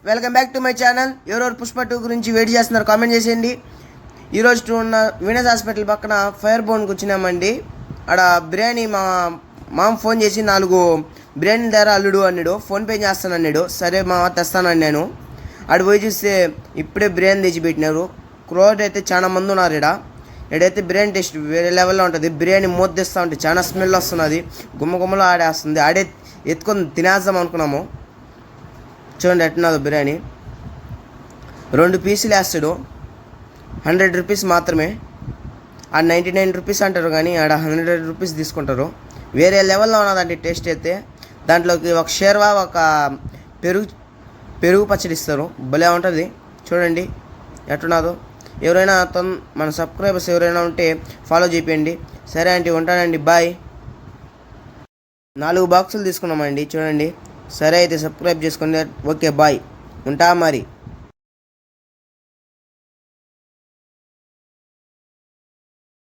Welcome back to my channel. ఎవరెవరు పుష్ప 2 గురించి wait చేస్తున్నారు కామెంట్ చేసేయండి. ఈరోజు ఉన్న వీనస్ హాస్పిటల్ పక్కన ఫైర్ బోన్కి వచ్చినామండి. ఆడ బిర్యానీ మా మామ ఫోన్ చేసి 4 బిర్యానీ ధర అల్లుడు అన్నాడు. ఫోన్పే చేస్తాను అన్నాడు. సరే మా తెస్తానని నేను ఆడ పోయి చూస్తే ఇప్పుడే బిర్యానీ తెచ్చి పెట్టినారు. క్రౌడ్ అయితే చాలా మంది ఉన్నారు. ఇడైతే బిర్యానీ టేస్ట్ వేరే లెవెల్లో ఉంటుంది. బిర్యానీ మూత తెస్తూ ఉంటే చాలా స్మెల్ వస్తున్నది. గుమ్మలో ఆడేస్తుంది. ఆడే ఎత్తుకొని తినేద్దాం అనుకున్నాము. చూడండి ఎట్టున్నదో బిర్యానీ. 2 పీసులు వేస్తాడు. 100 రూపీస్ మాత్రమే. ఆ 99 రూపీస్ అంటారు కానీ ఆడ 100 రూపీస్ తీసుకుంటారు. వేరే లెవెల్లో ఉన్నదండి టేస్ట్ అయితే. దాంట్లోకి ఒక షేర్వా, ఒక పెరుగు పచ్చడి ఇస్తారు. భలే ఉంటుంది. చూడండి ఎట్టున్నదో. ఎవరైనా మన సబ్స్క్రైబర్స్ ఎవరైనా ఉంటే ఫాలో చేయండి. సరే ఆంటీ ఉంటానండి, బాయ్. 4 బాక్సులు తీసుకున్నామండి. చూడండి. సరే అయితే సబ్స్క్రైబ్ చేసుకోండి. ఓకే బాయ్, ఉంటా మరి.